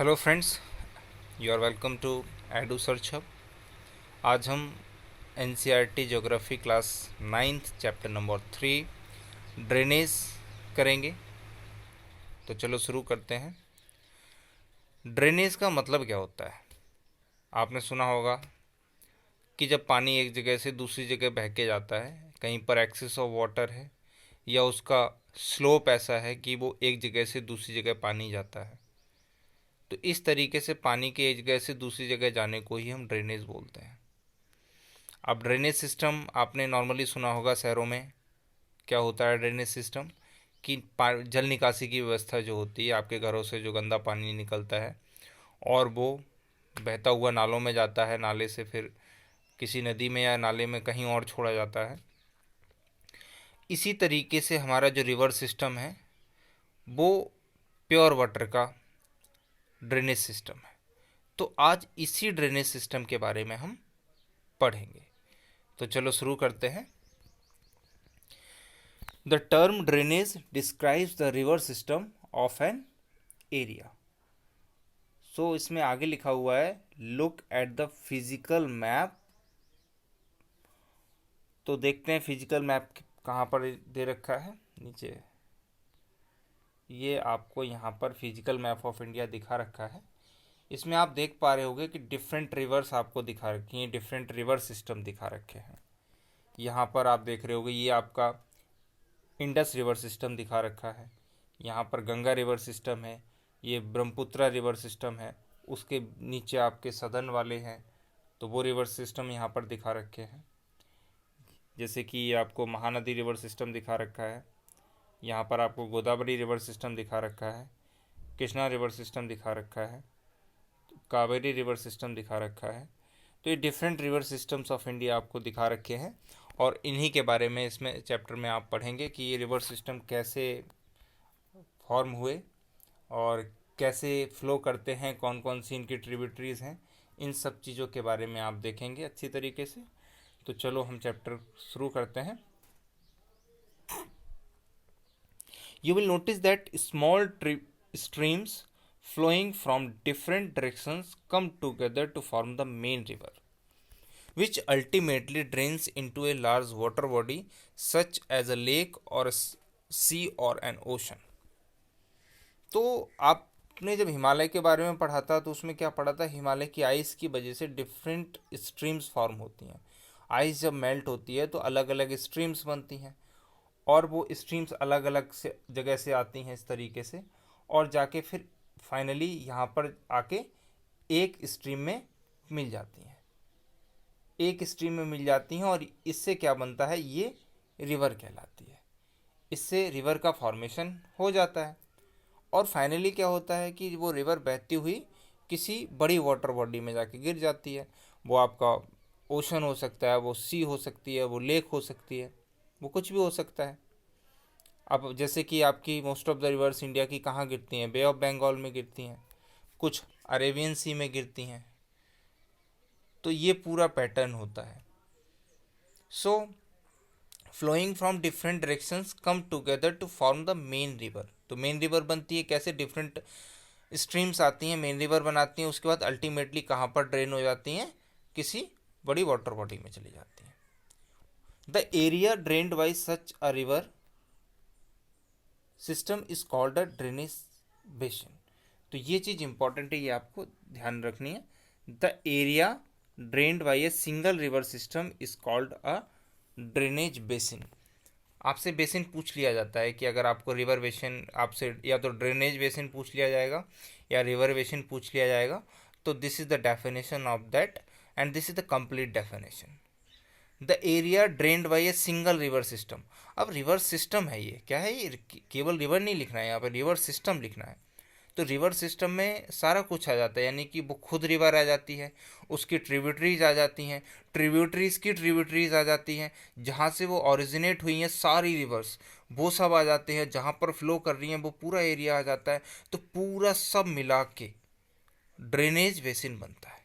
Hello friends, you are welcome to Edu Search Hub. आज हम NCERT geography class 9th chapter number 3 drainage करेंगे। तो चलो शुरू करते हैं। ड्रेनेज का मतलब क्या होता है? आपने सुना होगा कि जब पानी एक जगह से दूसरी जगह बह के जाता है, कहीं पर एक्सेस ऑफ वाटर है या उसका स्लोप ऐसा है कि वो एक जगह से दूसरी जगह पानी जाता है, तो इस तरीके से पानी के एक जगह से दूसरी जगह जाने को ही हम ड्रेनेज बोलते हैं। अब ड्रेनेज सिस्टम आपने नॉर्मली सुना होगा शहरों में। क्या होता है ड्रेनेज सिस्टम? कि जल निकासी की व्यवस्था जो होती है, आपके घरों से जो गंदा पानी निकलता है और वो बहता हुआ नालों में जाता है, नाले से फिर किसी नदी में या नाले में कहीं और छोड़ा जाता है। इसी तरीके से हमारा जो रिवर सिस्टम है वो प्योर वाटर का ड्रेनेज सिस्टम है। तो आज इसी ड्रेनेज सिस्टम के बारे में हम पढ़ेंगे। तो चलो शुरू करते हैं। The term drainage describes the river system of an area. So इसमें आगे लिखा हुआ है look at the physical map। तो देखते हैं फिजिकल मैप कहाँ पर दे रखा है। नीचे ये आपको यहाँ पर फिजिकल मैप ऑफ इंडिया दिखा रखा है। इसमें आप देख पा रहे होंगे कि डिफरेंट रिवर्स आपको दिखा रखी हैं, डिफरेंट रिवर सिस्टम दिखा रखे हैं। यहाँ पर आप देख रहे होंगे ये आपका इंडस रिवर सिस्टम दिखा रखा है। यहाँ पर गंगा रिवर सिस्टम है, ये ब्रह्मपुत्रा रिवर सिस्टम है। उसके नीचे आपके सदन वाले हैं, तो वो रिवर सिस्टम यहाँ पर दिखा रखे हैं। जैसे कि ये आपको महानदी रिवर सिस्टम दिखा रखा है, यहाँ पर आपको गोदावरी रिवर सिस्टम दिखा रखा है, कृष्णा रिवर सिस्टम दिखा रखा है, कावेरी रिवर सिस्टम दिखा रखा है। तो ये different river systems of India आपको दिखा रखे हैं और इन्हीं के बारे में इसमें चैप्टर में आप पढ़ेंगे कि ये रिवर सिस्टम कैसे फॉर्म हुए और कैसे फ्लो करते हैं, कौन कौन सी इनकी ट्रिब्यूटरीज हैं। इन सब चीज़ों के बारे में आप देखेंगे अच्छी तरीके से। तो चलो हम चैप्टर शुरू करते हैं। You will notice that small streams flowing from different directions come together to form the main river, which ultimately drains into a large water body such as a lake or a sea or an ocean। तो आपने जब हिमालय के बारे में पढ़ा था तो उसमें क्या पढ़ा था? हिमालय की आइस की वजह से डिफरेंट स्ट्रीम्स फॉर्म होती हैं। आइस जब मेल्ट होती है तो अलग अलग स्ट्रीम्स बनती हैं और वो स्ट्रीम्स अलग अलग से जगह से आती हैं इस तरीके से, और जाके फिर फाइनली यहाँ पर आके एक स्ट्रीम में मिल जाती हैं। एक स्ट्रीम में मिल जाती हैं और इससे क्या बनता है? ये रिवर कहलाती है। इससे रिवर का फॉर्मेशन हो जाता है और फाइनली क्या होता है कि वो रिवर बहती हुई किसी बड़ी वाटर बॉडी में जाके गिर जाती है। वो आपका ओशन हो सकता है, वो सी हो सकती है, वो लेक हो सकती है, वो कुछ भी हो सकता है। अब जैसे कि आपकी most of the reverse India की कहाँ गिरती हैं? बे ऑफ बंगाल में गिरती हैं, कुछ अरेबियन सी में गिरती हैं। तो ये पूरा पैटर्न होता है। So flowing from different directions come together to form the main river. तो मेन रिवर बनती है कैसे? डिफरेंट स्ट्रीम्स आती हैं, मेन रिवर बनाती हैं, उसके बाद अल्टीमेटली कहाँ पर ड्रेन हो जाती हैं? किसी बड़ी वाटर बॉडी में चली जाती हैं। The area drained by such a river system is called a drainage basin. तो ये चीज़ इंपॉर्टेंट है, ये आपको ध्यान रखनी है। The area drained by A single river system is called a drainage basin. आपसे बेसिन पूछ लिया जाता है कि अगर आपको रिवर बेसिन आपसे या तो ड्रेनेज बेसिन पूछ लिया जाएगा या रिवर बेसिन पूछ लिया जाएगा, तो this is the definition of that and this is the complete definition. The area drained by A single river system. अब रिवर सिस्टम है, ये क्या है? ये केवल रिवर नहीं लिखना है, यहाँ पर रिवर सिस्टम लिखना है। तो रिवर सिस्टम में सारा कुछ आ जाता है, यानी कि वो खुद रिवर आ जाती है, उसकी ट्रिब्यूटरीज आ जाती हैं, ट्रिब्यूटरीज की ट्रिब्यूटरीज आ जाती हैं, जहाँ से वो ओरिजिनेट हुई हैं सारी रिवर्स, वो सब आ जाते हैं, जहाँ पर फ्लो कर रही हैं वो पूरा एरिया आ जाता है। तो पूरा सब मिला के ड्रेनेज बेसिन बनता है।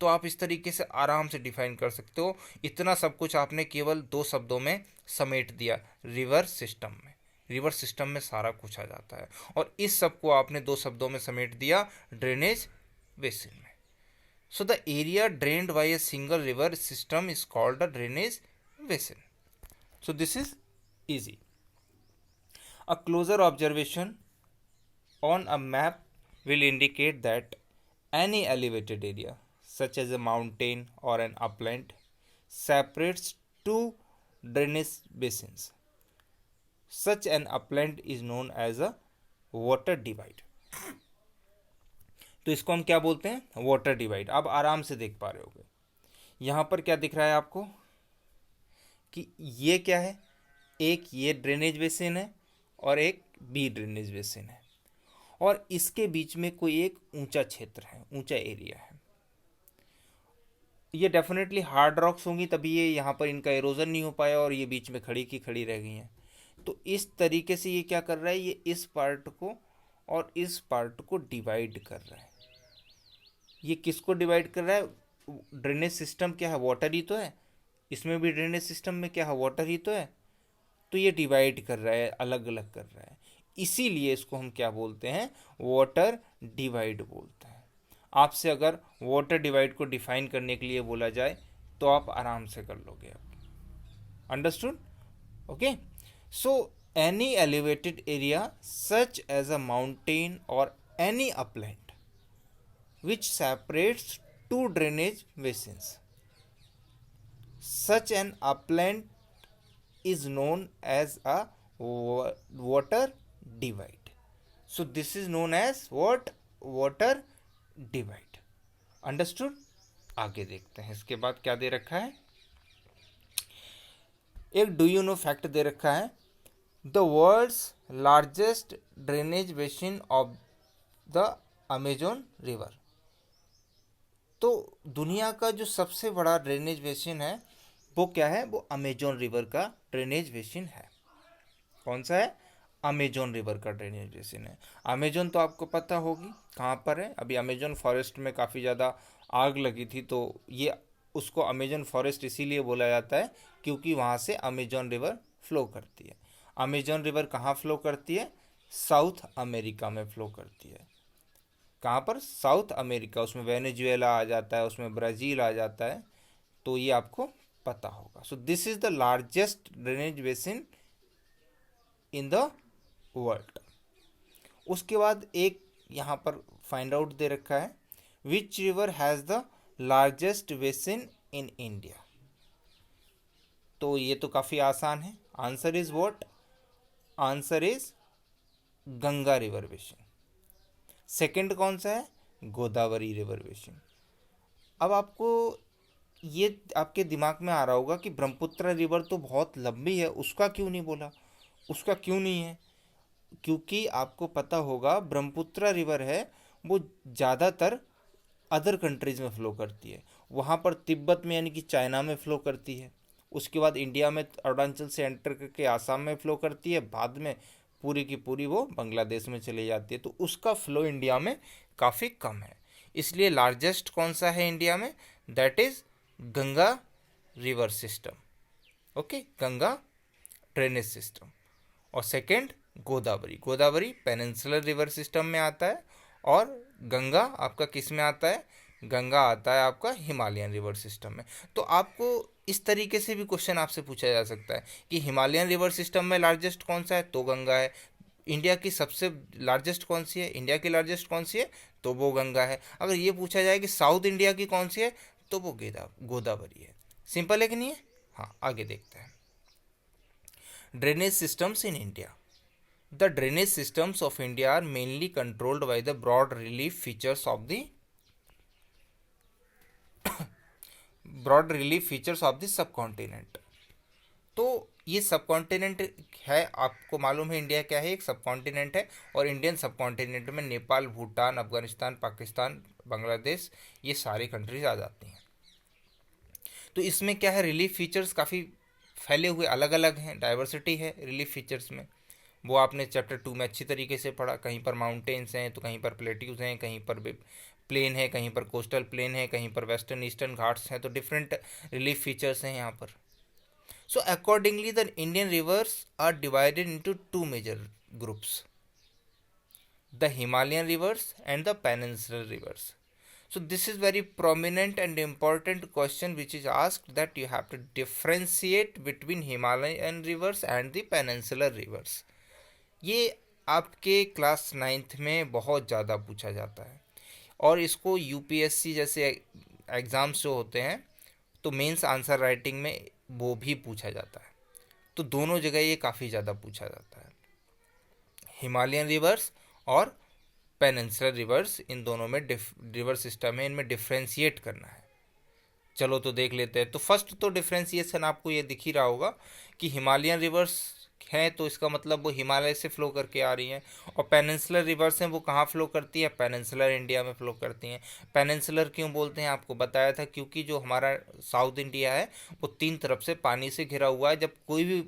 तो आप इस तरीके से आराम से डिफाइन कर सकते हो। इतना सब कुछ आपने केवल 2 शब्दों में समेट दिया रिवर सिस्टम में। रिवर सिस्टम में सारा कुछ आ जाता है, और इस सब को आपने दो शब्दों में समेट दिया, ड्रेनेज बेसिन में। So the area drained by a single river system is called a drainage basin. So this is easy. A closer observation on a map will indicate that any elevated area, such as a mountain or an upland, separates two drainage basins. Such an upland is known as a water divide. तो इसको हम क्या बोलते हैं? Water divide. आप आराम से देख पा रहे होगे. यहाँ पर क्या दिख रहा है आपको कि ये क्या है? एक ये ड्रेनेज बेसिन है और एक बी ड्रेनेज बेसिन है, और इसके बीच में कोई एक ऊंचा क्षेत्र है, ऊंचा एरिया है. ये डेफिनेटली हार्ड रॉक्स होंगी, तभी ये यहाँ पर इनका एरोजन नहीं हो पाया और ये बीच में खड़ी की खड़ी रह गई हैं. तो इस तरीके से ये क्या कर रहा है? ये इस पार्ट को और इस पार्ट को डिवाइड कर रहा है. ये किसको डिवाइड कर रहा है? ड्रेनेज सिस्टम क्या है? वाटर ही तो है. इसमें भी ड्रेनेज सिस्टम में क्या है? वाटर ही तो है. तो ये डिवाइड कर रहा है, अलग अलग कर रहा है. इसीलिए इसको हम क्या बोलते हैं? वाटर डिवाइड बोलते हैं. आपसे अगर वाटर डिवाइड को डिफाइन करने के लिए बोला जाए तो आप आराम से कर लोगे. आप understood? Okay. So any elevated area such as a mountain or any upland which separates two drainage basins. Such an upland is known as a water divide. So this is known as what? Water divide. Understood? आगे देखते हैं. इसके बाद क्या दे रखा है? एक do you know fact दे रखा है. The world's largest drainage basin of the Amazon river. तो दुनिया का जो सबसे बड़ा ड्रेनेज बेसिन है वो क्या है? वो अमेजोन रिवर का ड्रेनेज बेसिन है. कौन सा है? अमेजोन रिवर का ड्रेनेज बेसिन है. अमेजोन तो आपको पता होगी कहाँ पर है. अभी अमेजोन फॉरेस्ट में काफ़ी ज़्यादा आग लगी थी, तो ये उसको अमेजोन फॉरेस्ट इसीलिए बोला जाता है क्योंकि वहाँ से अमेजोन रिवर फ्लो करती है. अमेजोन रिवर कहाँ फ्लो करती है? साउथ अमेरिका में फ्लो करती है. कहाँ पर? South America. उसमें वेनेजुएला आ जाता है, उसमें ब्राज़ील आ जाता है. तो ये आपको पता होगा. सो this is the largest drainage basin in the world. उसके बाद एक यहाँ पर फाइंड आउट दे रखा है, which river has the largest basin in India. तो ये तो काफ़ी आसान है. Answer is what? Answer is Ganga river basin. Second कौन सा है? Godavari river basin. अब आपको ये आपके दिमाग में आ रहा होगा कि ब्रह्मपुत्र रिवर तो बहुत लंबी है, उसका क्यों नहीं बोला? उसका क्यों नहीं है? क्योंकि आपको पता होगा ब्रह्मपुत्र रिवर है वो ज़्यादातर अदर कंट्रीज़ में फ़्लो करती है. वहाँ पर तिब्बत में यानी कि चाइना में फ़्लो करती है. उसके बाद इंडिया में अरुणाचल से एंटर करके आसाम में फ़्लो करती है. बाद में पूरी की पूरी वो बांग्लादेश में चली जाती है. तो उसका फ्लो इंडिया में काफ़ी कम है. इसलिए लार्जेस्ट कौन सा है इंडिया में? That is Ganga river system. Okay, Ganga drainage system. और second Godavari. Godavari peninsular river system में आता है, और गंगा आपका किस में आता है? गंगा आता है आपका हिमालयन रिवर सिस्टम में. तो आपको इस तरीके से भी क्वेश्चन आपसे पूछा जा सकता है कि हिमालयन रिवर सिस्टम में लार्जेस्ट कौन सा है? तो गंगा है. इंडिया की सबसे लार्जेस्ट कौन सी है? इंडिया की लार्जेस्ट कौन सी है? तो वो गंगा है. अगर ये पूछा जाए कि साउथ इंडिया की कौन सी है, तो वो गोदावरी है. सिंपल है कि नहीं है? हाँ, आगे देखते हैं. Drainage systems in India. The drainage systems of India are mainly controlled by the broad relief features of the subcontinent. तो ये सब कॉन्टिनेंट है. आपको मालूम है इंडिया क्या है? एक सब कॉन्टिनेंट है, और इंडियन सब कॉन्टिनेंट में नेपाल, भूटान, अफगानिस्तान, पाकिस्तान, बांग्लादेश, ये सारी कंट्रीज आ जाती हैं. तो इसमें क्या है? रिलीफ फीचर्स काफ़ी फैले हुए अलग अलग हैं, डाइवर्सिटी है रिलीफ फीचर्स में. वो आपने चैप्टर 2 में अच्छी तरीके से पढ़ा. कहीं पर माउंटेन्स हैं, तो कहीं पर प्लेट्यूज हैं, कहीं पर प्लेन है, कहीं पर कोस्टल प्लेन है, कहीं पर वेस्टर्न ईस्टर्न घाट्स हैं. तो डिफरेंट रिलीफ फीचर्स हैं यहाँ पर. So accordingly, the Indian rivers are divided into two major groups: the Himalayan rivers and the peninsular rivers. So this is very prominent and important question which is asked, that you have to differentiate between Himalayan rivers and the peninsular rivers. ये आपके class 9th में बहुत ज़्यादा पूछा जाता है, और इसको यूपीएससी जैसे एग्ज़ाम्स जो होते हैं तो मेंस आंसर राइटिंग में वो भी पूछा जाता है। तो दोनों जगह ये काफ़ी ज़्यादा पूछा जाता है, हिमालयन रिवर्स और पेनिनसुलर रिवर्स, इन दोनों में रिवर सिस्टम है, इनमें डिफ्रेंशिएट करना है। चलो तो देख लेते हैं। तो फर्स्ट तो डिफ्रेंशिएशन आपको ये दिख ही रहा होगा कि हिमालयन रिवर्स हैं तो इसका मतलब वो हिमालय से फ्लो करके आ रही हैं, और पेनिनसुलर रिवर्स हैं वो कहाँ फ्लो करती है, पेनिनसुलर इंडिया में फ्लो करती हैं। पेनिनसुलर क्यों बोलते हैं आपको बताया था, क्योंकि जो हमारा साउथ इंडिया है वो तीन तरफ से पानी से घिरा हुआ है। जब कोई भी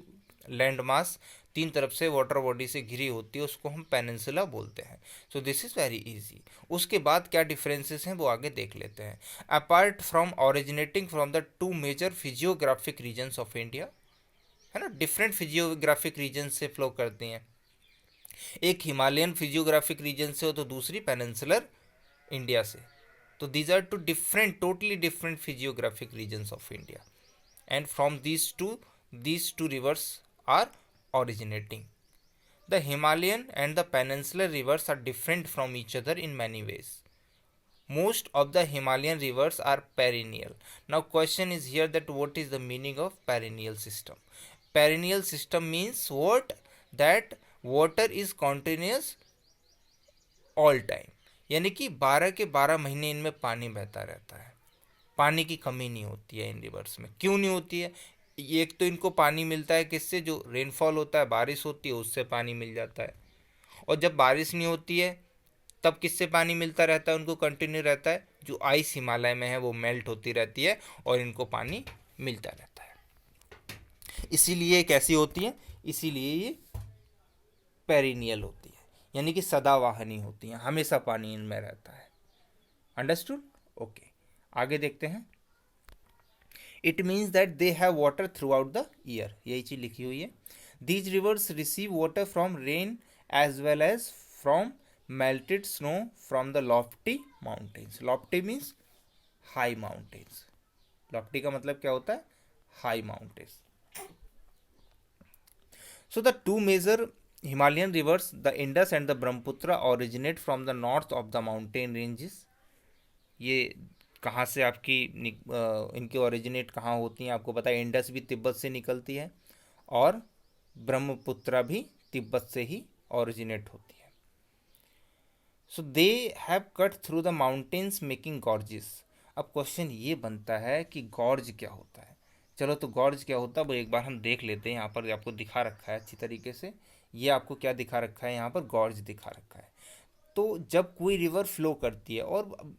लैंड मास तीन तरफ से वाटर बॉडी से घिरी होती है उसको हम पेनिनसुला बोलते हैं। So this is very easy. उसके बाद क्या डिफरेंसेस हैं वो आगे देख लेते हैं। Apart from originating from the two major physiographic regions of India, है ना, डिफरेंट फिजियोग्राफिक रीजन से फ्लो करती हैं। एक हिमालयन फिजियोग्राफिक रीजन से हो तो दूसरी पेनिनसुलर इंडिया से। तो these are two different, totally different physiographic regions of India, and from these two rivers are originating. The Himalayan and the peninsular rivers are different from each other in many ways. Most of the Himalayan rivers are perennial. Now question is here that what is the meaning of perennial system? Perennial system means what? That water is continuous all time, यानी कि 12 के 12 महीने इनमें पानी बहता रहता है, पानी की कमी नहीं होती है इन रिवर्स में। क्यों नहीं होती है? एक तो इनको पानी मिलता है किससे, जो रेनफॉल होता है, बारिश होती है, उससे पानी मिल जाता है। और जब बारिश नहीं होती है तब किससे पानी मिलता रहता है उनको, कंटिन्यू रहता है, जो आइस हिमालय में है वो मेल्ट होती रहती है और इनको पानी मिलता रहता है। इसीलिए कैसी होती है, इसीलिए ये पेरिनियल होती है, यानी कि सदावाहनी होती हैं, हमेशा पानी इनमें रहता है। अंडरस्टूड? ओके, आगे देखते हैं। It means that they have water throughout the year, यही चीज लिखी हुई है। These rivers receive water from rain as well as from melted snow from the lofty mountains. Lofty means high mountains. Lofty का मतलब क्या होता है, high mountains. So the two major Himalayan rivers, the Indus and the Brahmaputra, originate from the north of the mountain ranges. ये कहाँ से आपकी इनके ओरिजिनेट कहाँ होती हैं आपको पता है, इंडस भी तिब्बत से निकलती है और ब्रह्मपुत्रा भी तिब्बत से ही ओरिजिनेट होती है। So they have cut through the mountains making gorges. अब क्वेश्चन ये बनता है कि गॉर्ज क्या होता है। चलो तो गॉर्ज क्या होता है वो एक बार हम देख लेते हैं। यहाँ पर आपको दिखा रखा है अच्छी तरीके से, ये आपको क्या दिखा रखा है, यहाँ पर गॉर्ज दिखा रखा है। तो जब कोई रिवर फ्लो करती है, और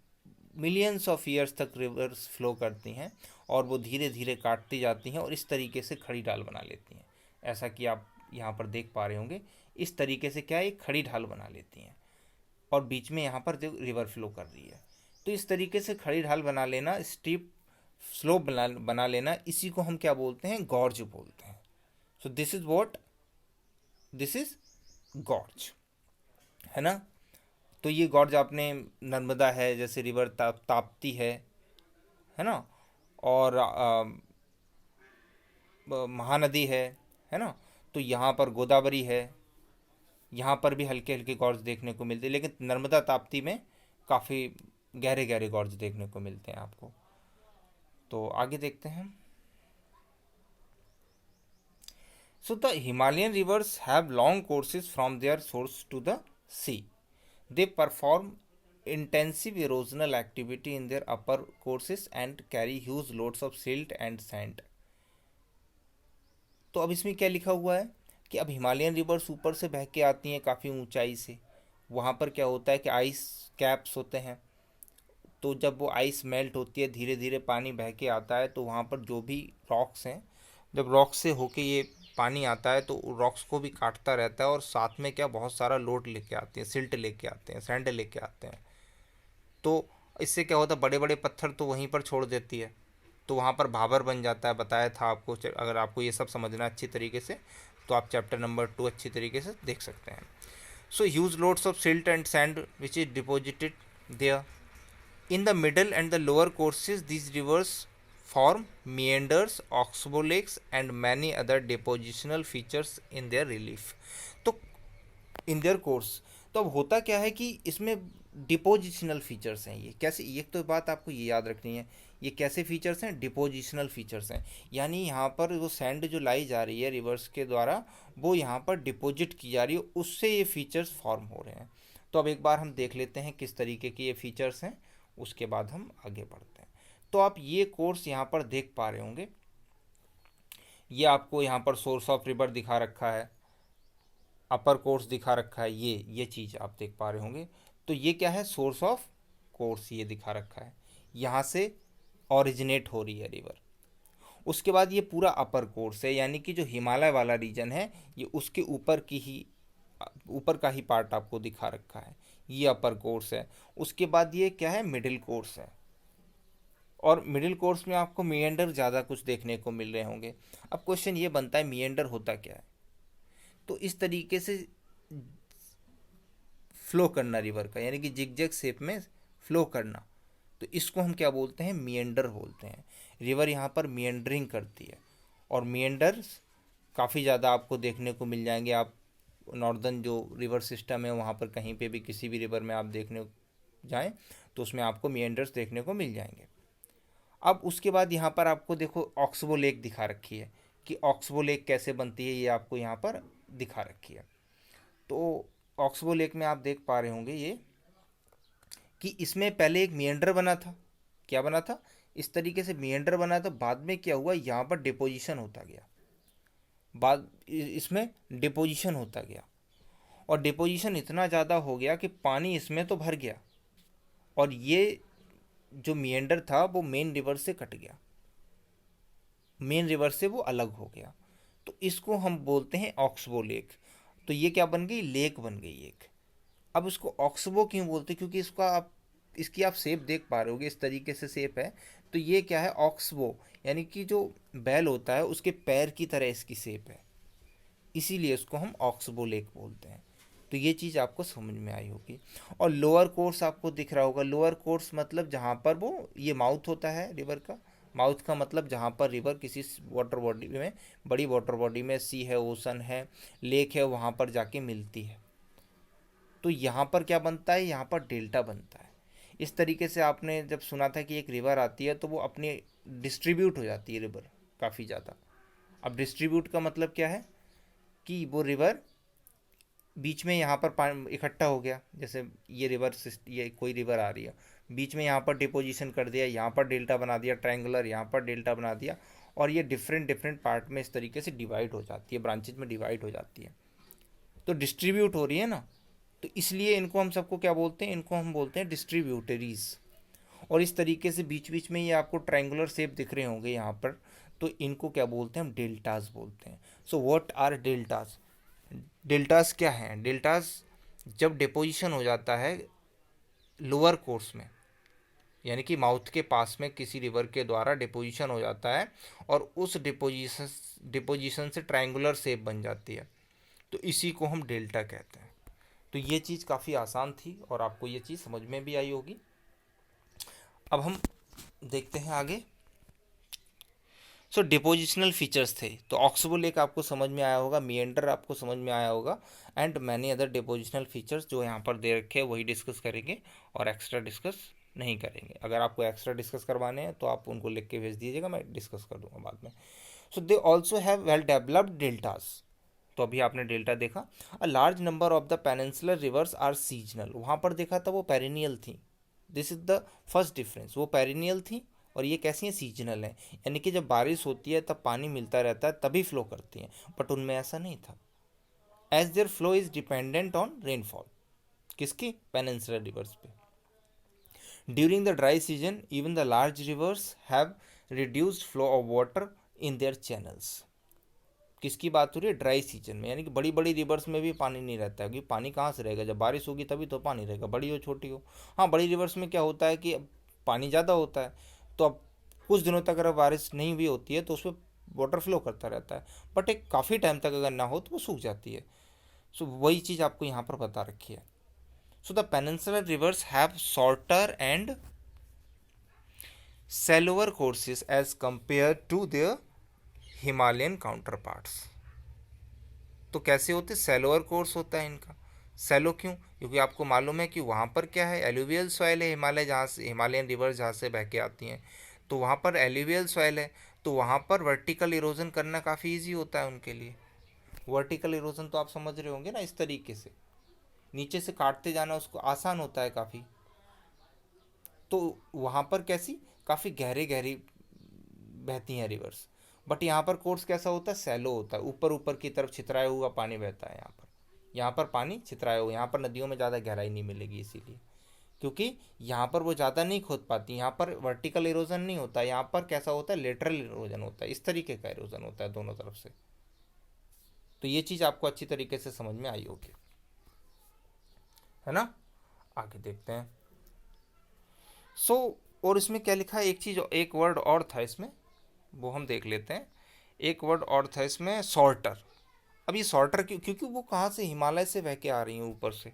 मिलियंस ऑफ ईयर्स तक रिवर्स फ्लो करती हैं, और वो धीरे धीरे काटती जाती हैं और इस तरीके से खड़ी ढाल बना लेती हैं, ऐसा कि आप यहाँ पर देख पा रहे होंगे। इस तरीके से क्या एक खड़ी ढाल बना लेती हैं, और बीच में यहाँ पर जो रिवर फ्लो कर रही है, तो इस तरीके से खड़ी ढाल बना लेना, स्टीप स्लोप बना लेना, इसी को हम क्या बोलते हैं, गॉर्ज बोलते हैं। सो this is what, this is gorge, है ना। तो ये गॉर्ज आपने नर्मदा है जैसे रिवर ताप्ती है ना, और महानदी है ना, तो यहाँ पर गोदावरी है, यहाँ पर भी हल्के हल्के गॉर्ज देखने को मिलते हैं, लेकिन नर्मदा ताप्ती में काफ़ी गहरे गहरे गॉर्ज देखने को मिलते हैं आपको। तो आगे देखते हैं। So the Himalayan rivers have long courses from their source to the sea. They perform intensive erosional activity in their upper courses and carry huge loads of silt and sand. तो अब इसमें क्या लिखा हुआ है कि अब हिमालयन रिवर्स ऊपर से बह के आती हैं काफ़ी ऊंचाई से, वहाँ पर क्या होता है कि आइस कैप्स होते हैं, तो जब वो आइस मेल्ट होती है धीरे धीरे पानी बह के आता है, तो वहाँ पर जो भी रॉक्स हैं, जब रॉक्स से होके ये पानी आता है तो रॉक्स को भी काटता रहता है, और साथ में क्या बहुत सारा लोड लेके आते हैं, सिल्ट लेके आते हैं, सैंड लेके आते हैं। तो इससे क्या होता है, बड़े बड़े पत्थर तो वहीं पर छोड़ देती है, तो वहाँ पर भाबर बन जाता है, बताया था आपको। अगर आपको ये सब समझना अच्छी तरीके से तो आप चैप्टर नंबर 2 अच्छी तरीके से देख सकते हैं। So huge loads of silt and sand which is deposited there in the middle and the lower courses. These rivers form meanders, oxbow lakes and many other depositional features in their relief. तो in their course, तो अब होता क्या है कि इसमें depositional features हैं। ये कैसे, ये तो बात आपको ये याद रखनी है, ये कैसे फीचर्स हैं, डिपोजिशनल फीचर्स हैं। यानी यहाँ पर वो सैंड जो लाई जा रही है रिवर्स के द्वारा, वो यहाँ पर डिपॉजिट की जा रही है, उससे ये फीचर्स फॉर्म हो रहे हैं। तो अब एक बार हम देख लेते हैं किस तरीके के ये फीचर्स हैं, उसके बाद हम आगे बढ़ते हैं। तो आप ये कोर्स यहाँ पर देख पा रहे होंगे, ये आपको यहाँ पर सोर्स ऑफ रिवर दिखा रखा है, अपर कोर्स दिखा रखा है, ये चीज़ आप देख पा रहे होंगे। तो ये क्या है, सोर्स ऑफ कोर्स ये दिखा रखा है, यहाँ से ओरिजिनेट हो रही है रिवर। उसके बाद ये पूरा अपर कोर्स है, यानी कि जो हिमालय वाला रीजन है ये उसके ऊपर का ही पार्ट आपको दिखा रखा है, ये अपर कोर्स है। उसके बाद ये क्या है, मिडिल कोर्स है, और मिडिल कोर्स में आपको मिएंडर ज़्यादा कुछ देखने को मिल रहे होंगे। अब क्वेश्चन ये बनता है मिएंडर होता क्या है। तो इस तरीके से फ्लो करना रिवर का, यानी कि जिगजैग शेप में फ्लो करना, तो इसको हम क्या बोलते हैं, मिएंडर बोलते हैं। रिवर यहाँ पर मिएंडरिंग करती है, और मिएंडर्स काफ़ी ज़्यादा आपको देखने को मिल जाएंगे। आप नॉर्दर्न जो रिवर सिस्टम है वहाँ पर कहीं पे भी किसी भी रिवर में आप देखने जाएं तो उसमें आपको मिएंडर्स देखने को मिल जाएंगे। अब उसके बाद यहाँ पर आपको देखो ऑक्सबो लेक दिखा रखी है, कि ऑक्सबो लेक कैसे बनती है, ये आपको यहाँ पर दिखा रखी है। तो ऑक्सबो लेक में आप देख पा रहे होंगे ये, कि इसमें पहले एक मिएंडर बना था। क्या बना था, इस तरीके से मिएंडर बना था। बाद में क्या हुआ, यहाँ पर डिपोजिशन होता गया, बाद इसमें डिपोजिशन होता गया, और डिपोजिशन इतना ज़्यादा हो गया कि पानी इसमें तो भर गया, और ये जो मिएंडर था वो मेन रिवर से कट गया, मेन रिवर से वो अलग हो गया। तो इसको हम बोलते हैं ऑक्सबो लेक। तो ये क्या बन गई, लेक बन गई एक। अब इसको ऑक्सबो क्यों बोलते हैं, क्योंकि इसकी आप शेप देख पा रहे होगे, इस तरीके से शेप है। तो ये क्या है, ऑक्सबो, यानी कि जो बैल होता है उसके पैर की तरह इसकी शेप है, इसीलिए इसको हम ऑक्सबो लेक बोलते हैं। तो ये चीज़ आपको समझ में आई होगी। और लोअर कोर्स आपको दिख रहा होगा, लोअर कोर्स मतलब जहाँ पर वो ये माउथ होता है रिवर का। माउथ का मतलब जहाँ पर रिवर किसी वाटर बॉडी में, बड़ी वाटर बॉडी में, सी है, ओशन है, लेक है, वहाँ पर जाके मिलती है। तो यहाँ पर क्या बनता है, यहाँ पर डेल्टा बनता है। इस तरीके से आपने जब सुना था कि एक रिवर आती है तो वो अपनी डिस्ट्रीब्यूट हो जाती है रिवर काफ़ी ज़्यादा। अब डिस्ट्रीब्यूट का मतलब क्या है, कि वो रिवर बीच में यहाँ पर पानी इकट्ठा हो गया, जैसे ये कोई रिवर आ रही है, बीच में यहाँ पर डिपोजिशन कर दिया, यहाँ पर डेल्टा बना दिया ट्रायंगुलर, यहाँ पर डेल्टा बना दिया, और ये डिफरेंट डिफरेंट पार्ट में इस तरीके से डिवाइड हो जाती है, ब्रांचेज में डिवाइड हो जाती है। तो डिस्ट्रीब्यूट हो रही है ना, तो इसलिए इनको हम सबको क्या बोलते हैं, इनको हम बोलते हैं डिस्ट्रीब्यूटरीज। और इस तरीके से बीच बीच में ये आपको ट्रायंगुलर शेप दिख रहे होंगे यहाँ पर, तो इनको क्या बोलते हैं, हम डेल्टास बोलते हैं। So what are deltas, deltas क्या हैं, डेल्टास जब डिपोजिशन हो जाता है लोअर कोर्स में, यानी कि माउथ के पास में किसी रिवर के द्वारा डिपोजिशन हो जाता है, और उस डिपोजिशन से ट्रायंगुलर शेप बन जाती है, तो इसी को हम डेल्टा कहते हैं। तो ये चीज़ काफ़ी आसान थी और आपको ये चीज़ समझ में भी आई होगी। अब हम देखते हैं आगे। सो डिपोजिशनल फीचर्स थे, तो ऑक्सबो लेक आपको समझ में आया होगा, मिएंडर आपको समझ में आया होगा, and many other depositional features जो यहाँ पर दे रखे हैं वही डिस्कस करेंगे, और एक्स्ट्रा डिस्कस नहीं करेंगे। अगर आपको एक्स्ट्रा डिस्कस करवाने हैं तो आप उनको लिख के भेज दीजिएगा, मैं डिस्कस कर दूंगा बाद में। So they also have well developed deltas. तो अभी आपने डेल्टा देखा। A large number of the peninsular rivers are seasonal, वहाँ पर देखा था वो पेरिनियल थी। This is the first difference, वो पेरिनियल थी और ये कैसी हैं, सीजनल है, यानी कि जब बारिश होती है तब पानी मिलता रहता है तभी फ्लो करती हैं, बट उनमें ऐसा नहीं था। As their flow is dependent on rainfall, किसकी, पेनिनसुलर रिवर्स पे। During the dry season even the large rivers have reduced flow of water in their channels. किसकी बात हो रही है, ड्राई सीजन में, यानी कि बड़ी बड़ी रिवर्स में भी पानी नहीं रहता है, क्योंकि पानी कहाँ से रहेगा, जब बारिश होगी तभी तो पानी रहेगा, बड़ी हो छोटी हो। हाँ, बड़ी रिवर्स में क्या होता है कि अब पानी ज़्यादा होता है, तो अब कुछ दिनों तक अगर बारिश नहीं भी होती है तो उसमें वाटर फ्लो करता रहता है, बट एक काफ़ी टाइम तक अगर ना हो तो वो सूख जाती है। सो वही चीज़ आपको यहाँ पर बता रखी है। So the peninsular reverse have shorter and shallower courses as compared to their Himalayan counter parts. तो कैसे होते, सेलोअर कोर्स होता है इनका। सेलो क्यों? क्योंकि आपको मालूम है कि वहाँ पर क्या है, एलुवियल सॉइल है, हिमालय जहाँ से हिमालयन रिवर जहाँ से बह के आती हैं, तो वहाँ पर एलुवियल सॉइल है, तो वहाँ पर वर्टिकल इरोजन करना काफ़ी ईजी होता है उनके लिए। वर्टिकल इरोजन तो आप समझ रहे होंगे ना, इस तरीके से नीचे से काटते जाना उसको आसान होता है काफ़ी। तो वहाँ पर कैसी, काफ़ी गहरे गहरी बहती हैं रिवर्स। बट यहाँ पर कोर्स कैसा होता है, सैलो होता है, ऊपर ऊपर की तरफ छितराया हुआ पानी बहता है यहाँ पर पानी छितराया हुआ। यहाँ पर नदियों में ज़्यादा गहराई नहीं मिलेगी, इसीलिए क्योंकि यहाँ पर वो ज़्यादा नहीं खोद पाती। यहाँ पर वर्टिकल इरोजन नहीं होता, यहाँ पर कैसा होता है, लेटरल इरोजन होता है, इस तरीके का इरोजन होता है दोनों तरफ से। तो ये चीज़ आपको अच्छी तरीके से समझ में आई होगी, है ना। आगे देखते हैं। और इसमें क्या लिखा है, एक चीज़, एक वर्ड और था इसमें, वो हम देख लेते हैं। एक वर्ड और था इसमें, सॉर्टर। अब ये सॉर्टर क्योंकि वो कहाँ से, हिमालय से बह के आ रही हैं ऊपर से,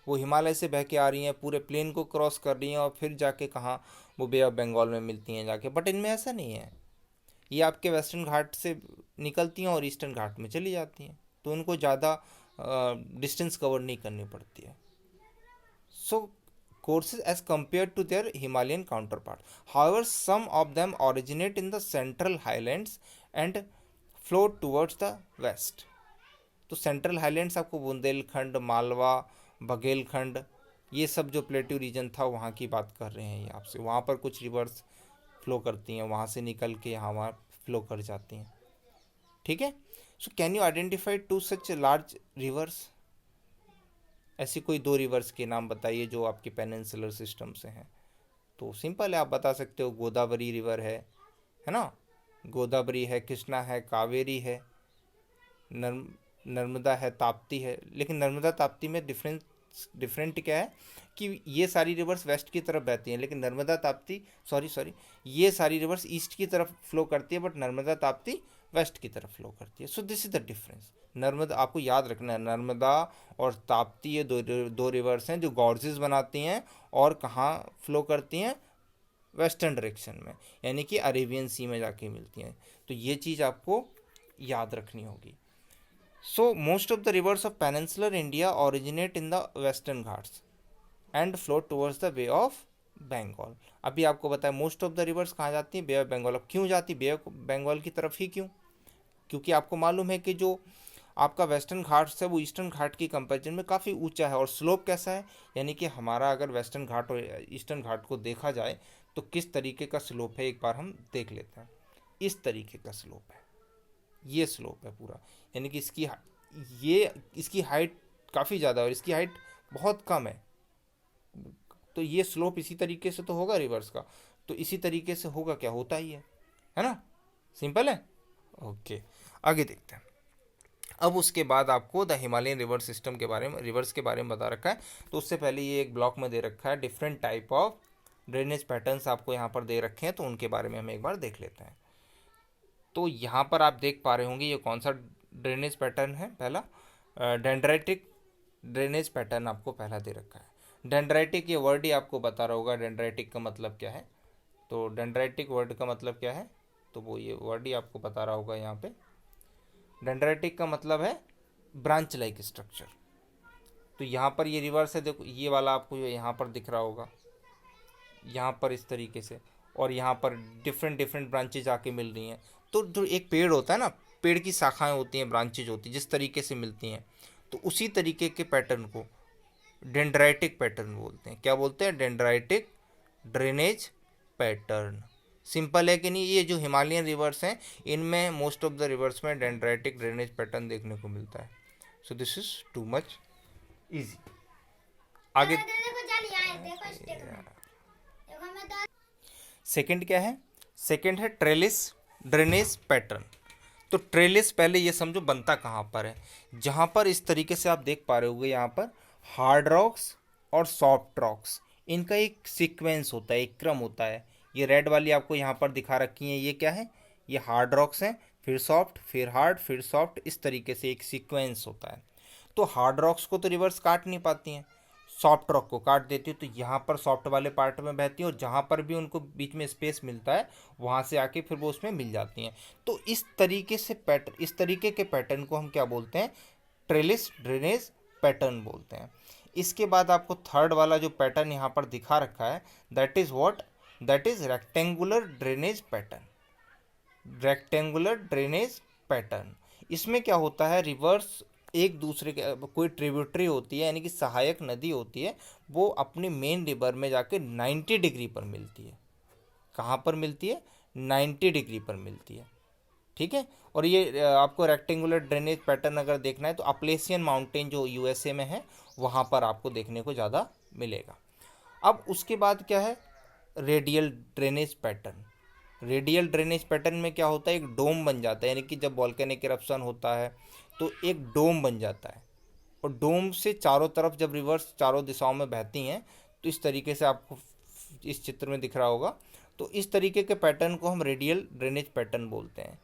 वो हिमालय से बह के आ रही हैं, पूरे प्लेन को क्रॉस कर रही हैं और फिर जाके कहाँ, वो बे ऑफ बंगाल में मिलती हैं जाके। बट इनमें ऐसा नहीं है, ये आपके वेस्टर्न घाट से निकलती हैं और ईस्टर्न घाट में चली जाती हैं, तो इनको ज़्यादा डिस्टेंस कवर नहीं करनी पड़ती है। सो courses as compared to their Himalayan counterpart. However, some of them originate in the central highlands and flow towards the west. तो सेंट्रल हाईलैंड्स आपको बुंदेलखंड, मालवा, बघेलखंड, ये सब जो प्लेट्यू रीजन था वहाँ की बात कर रहे हैं ये आपसे। वहाँ पर कुछ रिवर्स फ्लो करती हैं, वहाँ से निकल के यहाँ वहाँ फ्लो कर जाती हैं, ठीक है। So can you identify two such large rivers? ऐसी कोई दो रिवर्स के नाम बताइए जो आपके पेनिनसुलर सिस्टम से हैं। तो सिंपल है, आप बता सकते हो, गोदावरी रिवर है ना, गोदावरी है, कृष्णा है, कावेरी है, नर्मदा है, ताप्ती है। लेकिन नर्मदा ताप्ती में डिफरेंट क्या है कि ये सारी रिवर्स वेस्ट की तरफ बहती हैं, लेकिन नर्मदा ताप्ती, सॉरी ये सारी रिवर्स ईस्ट की तरफ फ्लो करती है, बट नर्मदा ताप्ती वेस्ट की तरफ फ्लो करती है। So this is the difference. Narmada, आपको याद रखना है, नर्मदा और ताप्ती ये दो रिवर्स हैं जो गॉर्जेस बनाती हैं और कहाँ फ्लो करती हैं, वेस्टर्न डायरेक्शन में, यानी कि अरेबियन सी में जाके मिलती हैं। तो ये चीज़ आपको याद रखनी होगी। So most of the rivers of peninsular India originate in the Western Ghats and flow towards the Bay of Bengal. अभी आपको बताया मोस्ट ऑफ द रिवर्स कहाँ जाती हैं, बे ऑफ बंगाल। अब क्यों जाती बे ऑफ बंगाल की तरफ ही, क्यों? क्योंकि आपको मालूम है कि जो आपका वेस्टर्न घाट्स है वो ईस्टर्न घाट की कंपैरिजन में काफ़ी ऊंचा है, और स्लोप कैसा है, यानी कि हमारा अगर वेस्टर्न घाट और ईस्टर्न घाट को देखा जाए तो किस तरीके का स्लोप है, एक बार हम देख लेते हैं। इस तरीके का स्लोप है, ये स्लोप है पूरा, यानी कि इसकी हाइट काफ़ी ज़्यादा और इसकी हाइट बहुत कम है। तो ये स्लोप इसी तरीके से तो होगा रिवर्स का, तो इसी तरीके से होगा, क्या होता ही है ना। सिंपल है। ओके, आगे देखते हैं। अब उसके बाद आपको द हिमालयन रिवर सिस्टम के बारे में, रिवर्स के बारे में बता रखा है। तो उससे पहले ये एक ब्लॉक में दे रखा है, different type of drainage patterns आपको यहाँ पर दे रखे हैं, तो उनके बारे में हम एक बार देख लेते हैं। तो यहाँ पर आप देख पा रहे होंगे ये कौन सा ड्रेनेज पैटर्न है। पहला डेंड्राइटिक ड्रेनेज पैटर्न आपको पहला दे रखा है। डेंड्राइटिक, ये वर्ड ही आपको बता रहा होगा डेंड्राइटिक का मतलब क्या है। तो डेंड्राइटिक वर्ड का मतलब क्या है, तो वो ये वर्ड ही आपको बता रहा होगा यहाँ पे। डेंड्राइटिक का मतलब है ब्रांच लाइक स्ट्रक्चर। तो यहाँ पर ये रिवर्स है, देखो ये वाला आपको यहाँ पर दिख रहा होगा, यहाँ पर इस तरीके से, और यहाँ पर डिफरेंट ब्रांचेज आके मिल रही हैं। तो जो एक पेड़ होता है ना, पेड़ की शाखाएं होती हैं, ब्रांचेज होती हैं, जिस तरीके से मिलती हैं, तो उसी तरीके के पैटर्न को डेंड्राइटिक पैटर्न बोलते हैं। क्या बोलते हैं? Dendritic drainage pattern. सिंपल है कि नहीं। ये जो हिमालयन रिवर्स हैं इनमें मोस्ट ऑफ द रिवर्स में डेंड्राइटिक ड्रेनेज पैटर्न देखने को मिलता है। So this is too much easy. आगे सेकंड क्या है? सेकंड है ट्रेलिस ड्रेनेज पैटर्न। तो ट्रेलिस पहले ये समझो बनता कहाँ पर है, जहाँ पर इस तरीके से आप देख पा रहे होगे, यहाँ पर हार्ड रॉक्स और सॉफ्ट रॉक्स, इनका एक सीक्वेंस होता है, एक क्रम होता है ये रेड वाली आपको यहाँ पर दिखा रखी है, ये क्या है, ये हार्ड रॉक्स हैं, फिर सॉफ्ट, फिर हार्ड, फिर सॉफ्ट, इस तरीके से एक सीक्वेंस होता है। तो हार्ड रॉक्स को तो रिवर्स काट नहीं पाती हैं, सॉफ्ट रॉक को काट देती है, तो यहाँ पर सॉफ्ट वाले पार्ट में बहती है और जहाँ पर भी उनको बीच में स्पेस मिलता है वहाँ से आके फिर वो उसमें मिल जाती हैं। तो इस तरीके से पैटर्न, इस तरीके के पैटर्न को हम क्या बोलते हैं, ट्रेलिस ड्रेनेज पैटर्न बोलते हैं। इसके बाद आपको थर्ड वाला जो पैटर्न यहाँ पर दिखा रखा है, that is what, that is rectangular drainage pattern. Rectangular drainage pattern, इसमें क्या होता है, रिवर्स एक दूसरे के, कोई ट्रिब्यूटरी होती है यानी कि सहायक नदी होती है, वो अपनी मेन रिवर में जाके 90 डिग्री पर मिलती है। कहाँ पर मिलती है, 90 डिग्री पर मिलती है, ठीक है। और ये आपको रेक्टेंगुलर ड्रेनेज पैटर्न अगर देखना है तो अपलेशियन माउंटेन जो यूएसए में है वहाँ पर आपको देखने को ज़्यादा मिलेगा। अब उसके बाद क्या है, radial drainage pattern. Radial drainage pattern में क्या होता है, एक डोम बन जाता है, यानी कि जब वॉल्केनिक इरप्शन होता है तो एक डोम बन जाता है, और डोम से चारों तरफ जब रिवर्स चारों दिशाओं में बहती हैं तो इस तरीके से आपको इस चित्र में दिख रहा होगा। तो इस तरीके के पैटर्न को हम रेडियल ड्रेनेज पैटर्न बोलते हैं।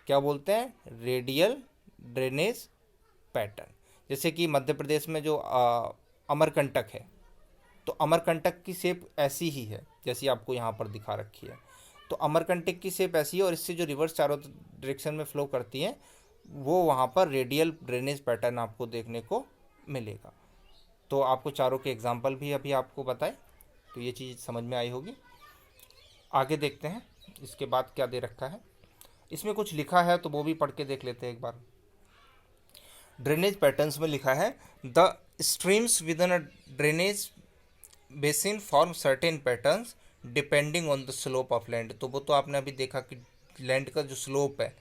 क्या बोलते हैं, रेडियल ड्रेनेज पैटर्न। जैसे कि मध्य प्रदेश में जो अमरकंटक है, तो अमरकंटक की शेप ऐसी ही है जैसी आपको यहाँ पर दिखा रखी है। तो अमरकंटक की शेप ऐसी है और इससे जो रिवर्स चारों डायरेक्शन में फ्लो करती है वो वहाँ पर रेडियल ड्रेनेज पैटर्न आपको देखने को मिलेगा। तो आपको चारों के एग्जाम्पल भी अभी आपको बताए, तो ये चीज़ समझ में आई होगी। आगे देखते हैं इसके बाद क्या दे रखा है, इसमें कुछ लिखा है तो वो भी पढ़ के देख लेते हैं एक बार। ड्रेनेज पैटर्न्स में लिखा है, the streams with in a drainage basin form certain patterns depending on the slope of land. तो वो तो आपने अभी देखा कि लैंड का जो स्लोप है,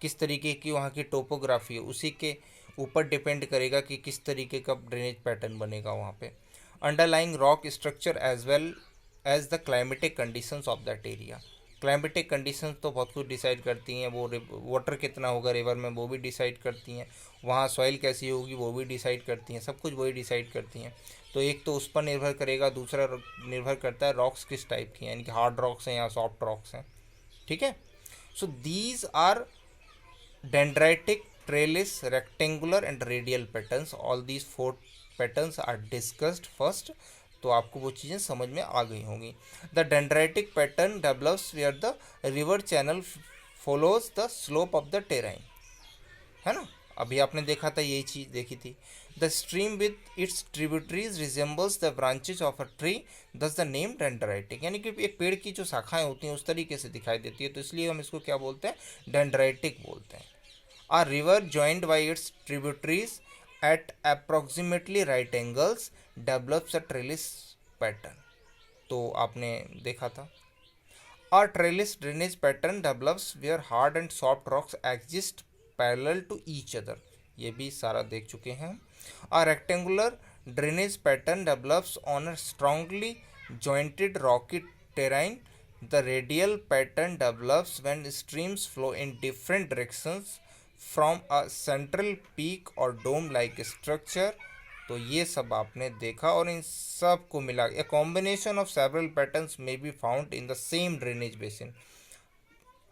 किस तरीके की वहाँ की टोपोग्राफी है, उसी के ऊपर डिपेंड करेगा कि किस तरीके का ड्रेनेज पैटर्न बनेगा वहाँ पे। Underlying rock structure as well as the climatic conditions of that area. Climatic conditions तो बहुत कुछ डिसाइड करती हैं, वो वाटर कितना होगा रिवर में वो भी डिसाइड करती हैं, वहाँ सॉइल कैसी होगी वो भी डिसाइड करती हैं, सब कुछ वही डिसाइड करती हैं। तो एक तो उस पर निर्भर करेगा, दूसरा निर्भर करता है रॉक्स किस टाइप की हैं, यानी कि हार्ड रॉक्स हैं या सॉफ्ट रॉक्स हैं, ठीक है। So these are dendritic, trellis, rectangular and radial patterns. All these 4 patterns are discussed first. तो आपको वो चीज़ें समझ में आ गई होंगी। The dendritic pattern develops where the river channel follows the slope of the terrain, है ना, अभी आपने देखा था, यही चीज़ देखी थी। The stream with its tributaries resembles the branches of a tree, दस द नेम डेंड्राइटिक। यानी कि एक पेड़ की जो शाखाएं होती हैं उस तरीके से दिखाई देती है, तो इसलिए हम इसको क्या बोलते हैं, डेंड्राइटिक बोलते हैं। A river joined by its tributaries at approximately right angles develops a trellis pattern। तो आपने देखा था। A trellis drainage pattern develops where hard and soft rocks exist parallel to each other। ये भी सारा देख चुके हैं। A rectangular drainage pattern develops on a strongly jointed rocky terrain। The radial pattern develops when streams flow in different directions from a central peak और डोम like structure. तो ये सब आपने देखा, और इन सब को मिला a combination of several patterns may be found in the same drainage basin.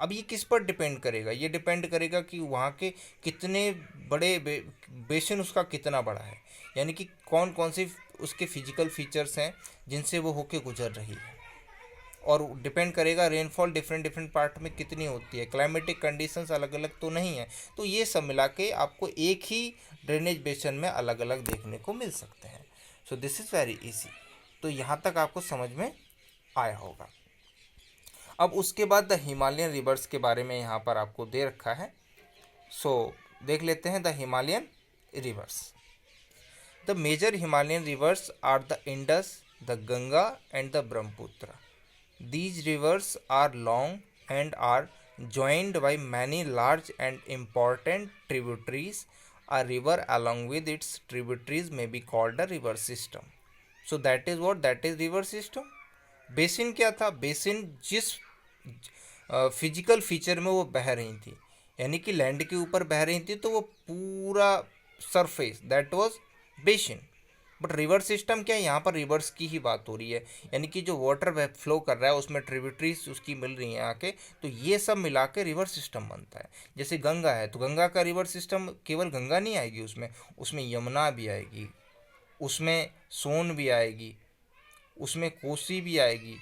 अब ये किस पर डिपेंड करेगा, ये डिपेंड करेगा कि वहाँ के कितने बड़े बेसिन, उसका कितना बड़ा है, यानी कि कौन कौन से उसके फिजिकल फीचर्स हैं जिनसे वो होके गुजर रही है, और डिपेंड करेगा रेनफॉल डिफरेंट पार्ट में कितनी होती है, क्लाइमेटिक कंडीशंस अलग अलग तो नहीं है। तो ये सब मिला के आपको एक ही ड्रेनेज बेसिन में अलग अलग देखने को मिल सकते हैं। So this is very easy. तो यहाँ तक आपको समझ में आया होगा। अब उसके बाद द हिमालयन रिवर्स के बारे में यहाँ पर आपको दे रखा है। सो देख लेते हैं the Himalayan rivers. The major Himalayan rivers are the Indus, the Ganga and the Brahmaputra. These rivers are long and are joined by many large and important tributaries. A river along with its tributaries may be called a river system. So that is what, that is river system। Basin क्या था, basin जिस physical feature में वो बह रही थी, यानी कि लैंड के ऊपर बह रही थी, तो वो पूरा surface that was basin. But river system क्या है, यहाँ पर रिवर्स की ही बात हो रही है, यानी कि जो वाटर फ्लो कर रहा है उसमें ट्रिब्यूटरीज उसकी मिल रही हैं आके, तो ये सब मिला के रिवर सिस्टम बनता है। जैसे गंगा है तो गंगा का रिवर सिस्टम केवल गंगा नहीं आएगी उसमें, उसमें यमुना भी आएगी, उसमें सोन भी आएगी, उसमें कोसी भी आएगी,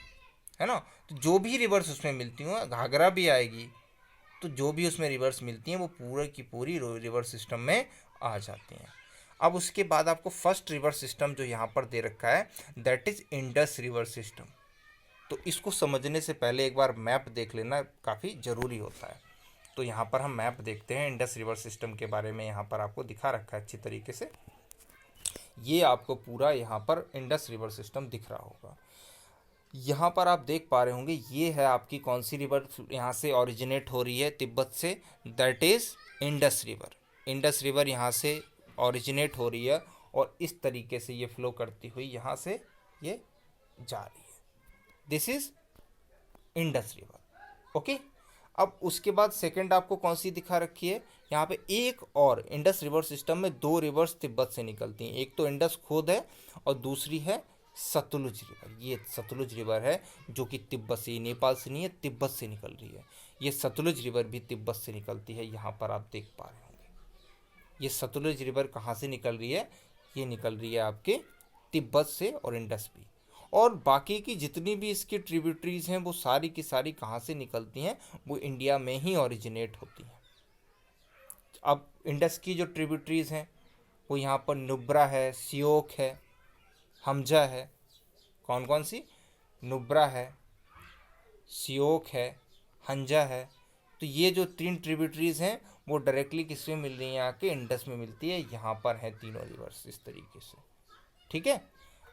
है ना। तो जो भी रिवर्स उसमें मिलती हैं, घाघरा भी आएगी, तो जो भी उसमें रिवर्स मिलती हैं वो पूरा की पूरी रिवर सिस्टम में आ जाती हैं। अब उसके बाद आपको फर्स्ट रिवर सिस्टम जो यहाँ पर दे रखा है that is Indus river system. तो इसको समझने से पहले एक बार मैप देख लेना काफ़ी ज़रूरी होता है। तो यहाँ पर हम मैप देखते हैं इंडस रिवर सिस्टम के बारे में, यहाँ पर आपको दिखा रखा है अच्छी तरीके से। ये आपको पूरा यहाँ पर इंडस रिवर सिस्टम दिख रहा होगा। यहाँ पर आप देख पा रहे होंगे ये है आपकी कौन सी रिवर यहाँ से ओरिजिनेट हो रही है तिब्बत से, that is Indus river. Indus river यहाँ से ओरिजिनेट हो रही है और इस तरीके से ये फ्लो करती हुई यहाँ से ये जा रही है। This is Indus river. Okay, अब उसके बाद सेकंड आपको कौन सी दिखा रखी है, यहाँ पे एक और इंडस रिवर सिस्टम में दो रिवर्स तिब्बत से निकलती हैं, एक तो इंडस खुद है और दूसरी है सतलुज रिवर। ये सतलुज रिवर है जो कि तिब्बत से, नेपाल से नहीं है, तिब्बत से निकल रही है। ये सतलुज रिवर भी तिब्बत से निकलती है, यहाँ पर आप देख पा रहे होंगे। ये सतलुज रिवर कहाँ से निकल रही है, ये निकल रही है आपके तिब्बत से और इंडस भी। और बाकी की जितनी भी इसकी ट्रिब्यूटरीज हैं वो सारी की सारी कहाँ से निकलती हैं, वो इंडिया में ही ओरिजिनेट होती हैं। अब इंडस की जो ट्रिब्यूटरीज हैं वो यहाँ पर नुब्रा है, सियोक है, हमजा है। कौन कौन सी, नुब्रा है, सियोक है, हंजा है। तो ये जो तीन ट्रिब्यूटरीज हैं वो डायरेक्टली किसमें मिल रही हैं, आके इंडस में मिलती है। यहाँ पर है तीनों रिवर्स इस तरीके से, ठीक है।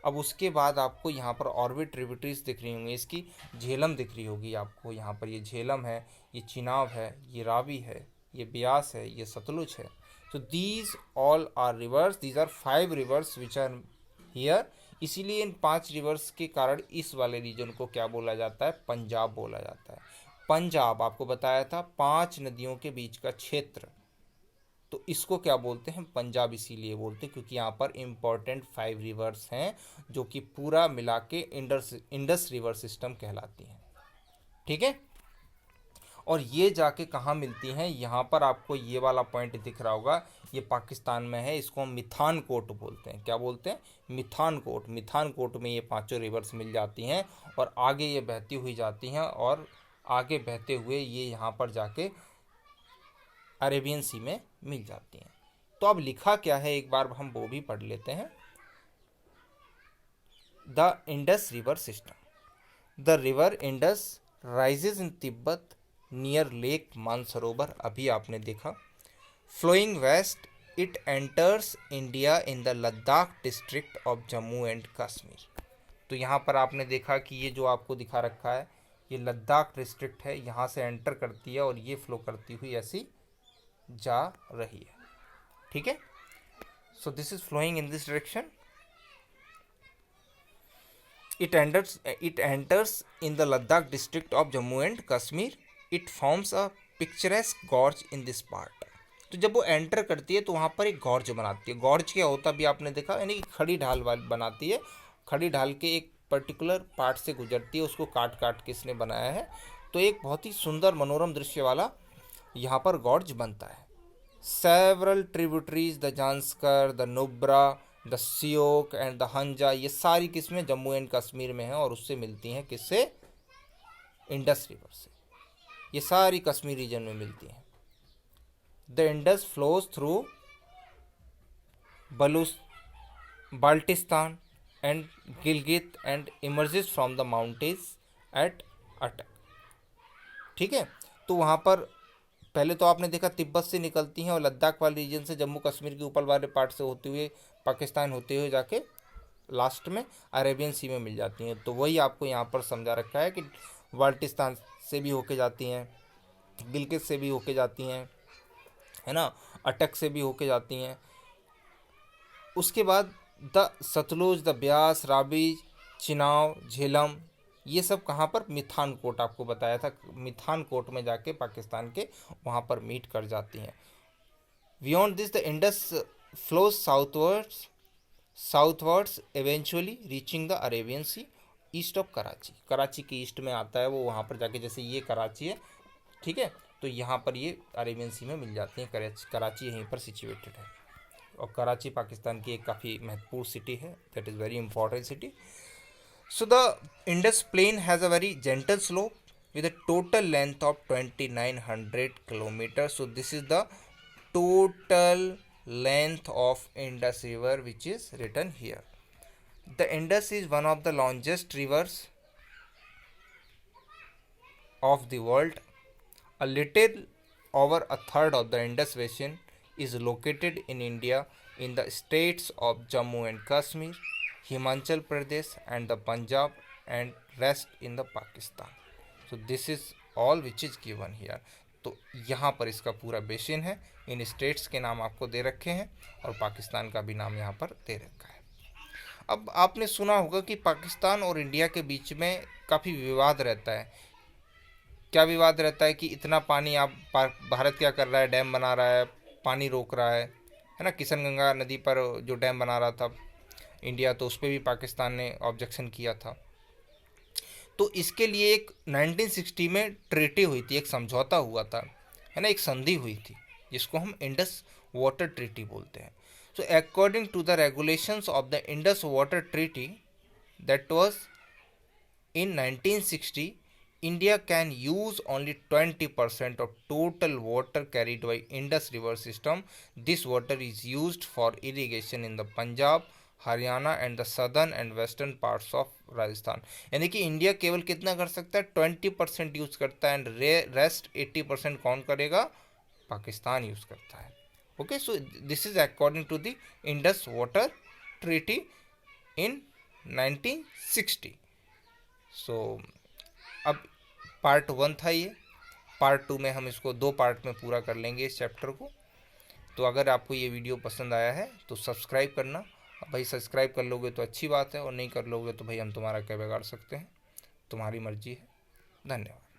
अब उसके बाद आपको यहाँ पर और भी ट्रिब्यूटरीज दिख रही होंगी, इसकी झेलम दिख रही होगी आपको। यहाँ पर ये झेलम है, ये चिनाब है, ये रावी है, ये ब्यास है, ये सतलुज है। तो these all are rivers, these are 5 rivers which are here. इसीलिए इन 5 रिवर्स के कारण इस वाले रीजन को क्या बोला जाता है, पंजाब बोला जाता है। पंजाब आपको बताया था 5 नदियों के बीच का क्षेत्र, तो इसको क्या बोलते हैं, पंजाब इसीलिए बोलते हैं क्योंकि यहाँ पर इम्पोर्टेंट 5 रिवर्स हैं जो कि पूरा मिला के इंडस रिवर सिस्टम कहलाती हैं, ठीक है। और ये जाके कहाँ मिलती हैं, यहाँ पर आपको ये वाला पॉइंट दिख रहा होगा, ये पाकिस्तान में है, इसको हम मिथान कोट बोलते हैं। क्या बोलते हैं, मिथान कोट। मिथान कोट में ये 5 रिवर्स मिल जाती हैं और आगे ये बहती हुई जाती हैं और आगे बहते हुए ये यहाँ पर जाके अरेबियन सी में मिल जाती हैं। तो अब लिखा क्या है एक बार हम वो भी पढ़ लेते हैं। The Indus river system, the river Indus rises in Tibet near lake Mansarovar, अभी आपने देखा। Flowing west it enters India in the Ladakh district of Jammu and Kashmir. तो यहाँ पर आपने देखा कि ये जो आपको दिखा रखा है ये लद्दाख डिस्ट्रिक्ट है, यहाँ से एंटर करती है और ये फ्लो करती हुई ऐसी जा रही है, ठीक है। So this is flowing in this direction, it enters in the Ladakh district of Jammu and Kashmir. It forms a picturesque gorge in this part. तो जब वो एंटर करती है तो वहाँ पर एक गॉर्ज बनाती है। गॉर्ज क्या होता है अभी आपने देखा, यानी कि खड़ी ढाल वाली बनाती है। खड़ी ढाल के एक पर्टिकुलर पार्ट से गुजरती है, उसको काट काट के इसने बनाया है। तो एक बहुत ही सुंदर मनोरम दृश्य वाला यहाँ पर गॉर्ज बनता है। Several tributaries, the Zanskar, the Nubra, the Shyok and the Hunza, ये सारी किस्में जम्मू एंड कश्मीर में हैं और उससे मिलती हैं किससे, इंडस रिवर से। ये सारी कश्मीर रीजन में मिलती हैं। The Indus flows through Baltistan and Gilgit and emerges from the mountains at Attock, ठीक है। तो वहाँ पर पहले तो आपने देखा तिब्बत से निकलती हैं और लद्दाख वाले रीजन से, जम्मू कश्मीर के ऊपर वाले पार्ट से होते हुए पाकिस्तान होते हुए जाके लास्ट में अरेबियन सी में मिल जाती हैं। तो वही आपको यहाँ पर समझा रखा है कि बाल्टिस्तान से भी होके जाती हैं, गिलगित से भी होके जाती हैं, है ना, अटक से भी होके जाती हैं। उसके बाद द सतलुज, द ब्यास, रावी, चिनाव, झेलम, ये सब कहाँ पर, मिथान कोट आपको बताया था, मिथान कोट में जाके पाकिस्तान के वहाँ पर मीट कर जाती हैं। Beyond this the Indus flows southwards southwards eventually reaching the Arabian sea east of Karachi. Karachi के ईस्ट में आता है वो, वहाँ पर जाके, जैसे ये कराची है, ठीक है, तो यहाँ पर ये अरेबियन सी में मिल जाती हैं। कराची यहीं पर सिचुएटेड है, और कराची पाकिस्तान की एक काफ़ी महत्वपूर्ण सिटी है, that is very important city. So the Indus Plain has a very gentle slope with a total length of 2900 kilometers. So this is the total length of Indus River which is written here. The Indus is one of the longest rivers of the world. A little over a third of the Indus Basin is located in India in the states of Jammu and Kashmir, Himachal Pradesh and the Punjab, and rest in the Pakistan. So this is all which is given here. तो यहाँ पर इसका पूरा basin है, इन states के नाम आपको दे रखे हैं और पाकिस्तान का भी नाम यहाँ पर दे रखा है। अब आपने सुना होगा कि पाकिस्तान और इंडिया के बीच में काफ़ी विवाद रहता है। क्या विवाद रहता है कि इतना पानी आप भारत क्या कर रहा है, डैम बना रहा है, पानी रोक रहा है ना। किशनगंगा नदी पर जो डैम बना रहा था इंडिया, तो उस पर भी पाकिस्तान ने ऑब्जेक्शन किया था। तो इसके लिए एक 1960 में ट्रीटी हुई थी, एक समझौता हुआ था, है ना, एक संधि हुई थी जिसको हम इंडस वाटर ट्रीटी बोलते हैं। So according to the regulations of the Indus water treaty that was in 1960, India can use only 20% of total water carried by Indus River system. This water is used for irrigation in the Punjab, Haryana and the southern and western parts of Rajasthan. यानी कि India केवल कितना कर सकता है, 20% use करता है, and rest 80% कौन करेगा, पाकिस्तान यूज़ करता है। Okay, so this is according to the Indus water treaty in 1960। So अब पार्ट 1 था ये, पार्ट 2 में हम इसको 2 पार्ट में पूरा कर लेंगे इस चैप्टर को। तो अगर आपको ये वीडियो पसंद आया है तो सब्सक्राइब करना भाई, सब्सक्राइब कर लोगे तो अच्छी बात है, और नहीं कर लोगे तो भाई हम तुम्हारा क्या बिगाड़ सकते हैं, तुम्हारी मर्जी है। धन्यवाद।